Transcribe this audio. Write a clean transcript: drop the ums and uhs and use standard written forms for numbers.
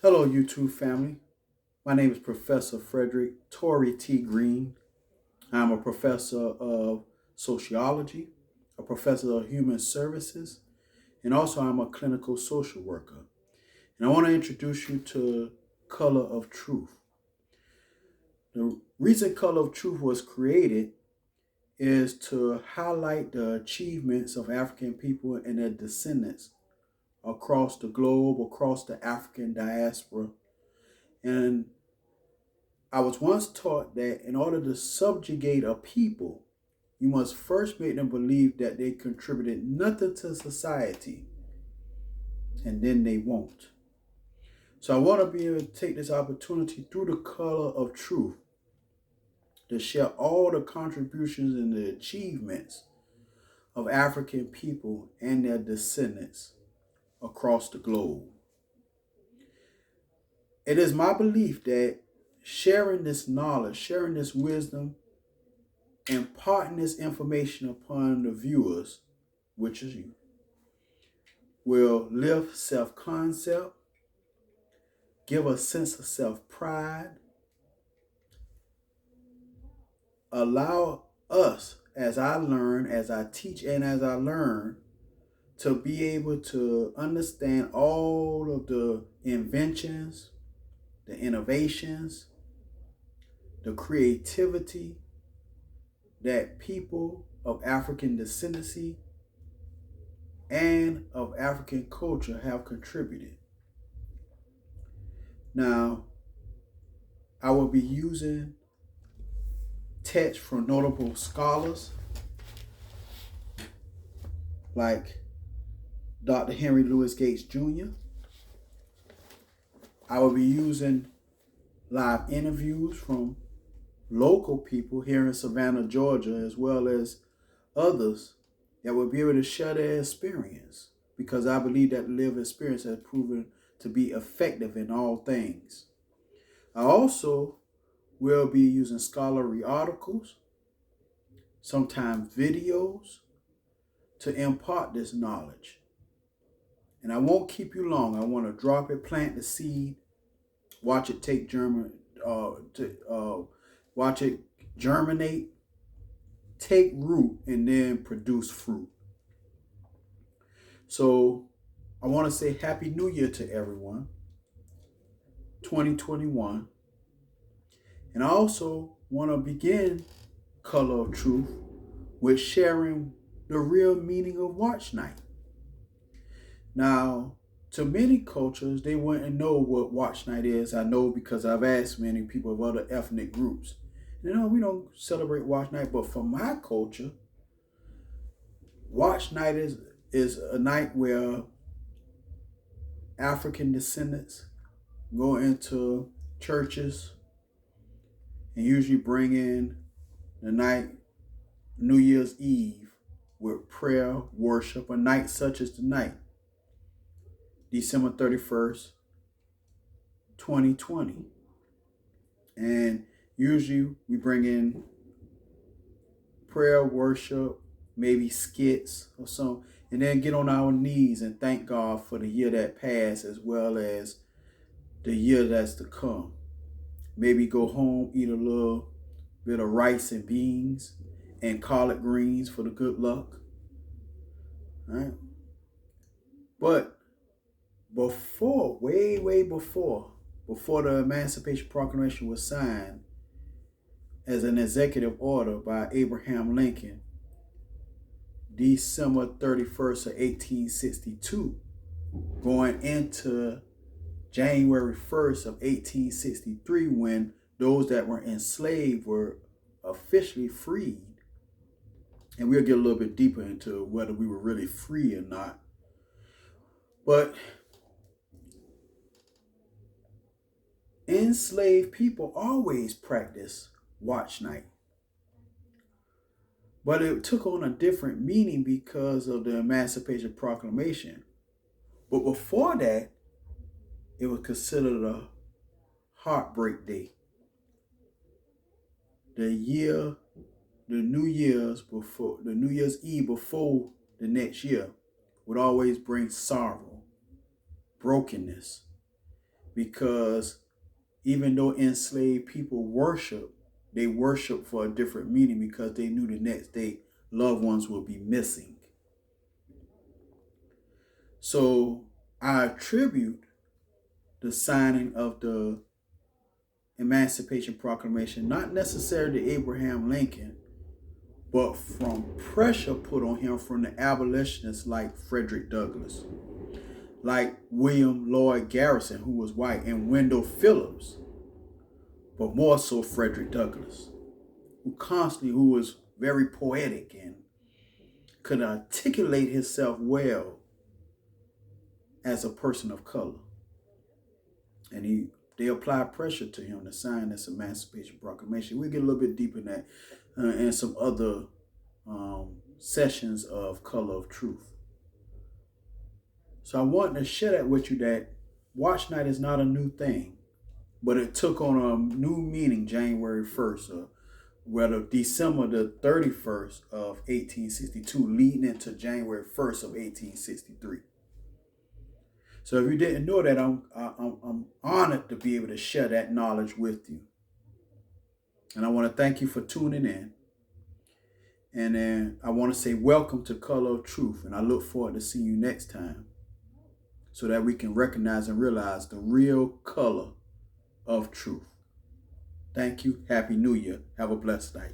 Hello, YouTube family. My name is Professor Frederick Torrey T. Green. I'm a professor of sociology, a professor of human services, and also I'm a clinical social worker. And I want to introduce you to Color of Truth. The reason Color of Truth was created is to highlight the achievements of African people and their descendants across the globe, across the African diaspora. And I was once taught that in order to subjugate a people, you must first make them believe that they contributed nothing to society, and then they won't. So I want to be able to take this opportunity through the color of truth to share all the contributions and the achievements of African people and their descendants across the globe. It is my belief that sharing this knowledge, sharing this wisdom, imparting this information upon the viewers, which is you, will lift self-concept, give a sense of self-pride, allow us, as I learn, as I teach, and as I learn, to be able to understand all of the inventions, the innovations, the creativity that people of African descendancy and of African culture have contributed. Now, I will be using text from notable scholars like Dr. Henry Louis Gates Jr. I will be using live interviews from local people here in Savannah, Georgia, as well as others that will be able to share their experience, because I believe that lived experience has proven to be effective in all things. I also will be using scholarly articles, sometimes videos, to impart this knowledge. And I won't keep you long. I want to drop it, plant the seed, watch it watch it germinate, take root, and then produce fruit. So I want to say Happy New Year to everyone, 2021. And I also want to begin Color of Truth with sharing the real meaning of Watch Night. Now, to many cultures, they wouldn't know what Watch Night is. I know because I've asked many people of other ethnic groups. We don't celebrate Watch Night, but for my culture, Watch Night is a night where African descendants go into churches and usually bring in the night, New Year's Eve, with prayer, worship, a night such as tonight, December 31st, 2020. And usually we bring in prayer, worship, maybe skits or something, and then get on our knees and thank God for the year that passed as well as the year that's to come. Maybe go home, eat a little bit of rice and beans and collard greens for the good luck. All right? But before, way before the Emancipation Proclamation was signed as an executive order by Abraham Lincoln, December 31st of 1862, going into January 1st of 1863, when those that were enslaved were officially freed. And we'll get a little bit deeper into whether we were really free or not. But enslaved people always practice Watch Night. But it took on a different meaning because of the Emancipation Proclamation. But before that, it was considered a heartbreak day. The New Year's Eve before the next year would always bring sorrow, brokenness, because even though enslaved people worship, they worship for a different meaning because they knew the next day loved ones will be missing. So I attribute the signing of the Emancipation Proclamation not necessarily to Abraham Lincoln, but from pressure put on him from the abolitionists like Frederick Douglass, like William Lloyd Garrison, who was white, and Wendell Phillips, but more so Frederick Douglass, who was very poetic and could articulate himself well as a person of color. And they applied pressure to him to sign this Emancipation Proclamation. We'll get a little bit deeper in that and some other sessions of Color of Truth. So I wanted to share that with you, that Watch Night is not a new thing, but it took on a new meaning January 1st, whether December the 31st of 1862, leading into January 1st of 1863. So if you didn't know that, I'm honored to be able to share that knowledge with you. And I want to thank you for tuning in. And then I want to say welcome to Color of Truth. And I look forward to seeing you next time so that we can recognize and realize the real color of truth. Thank you. Happy New Year. Have a blessed night.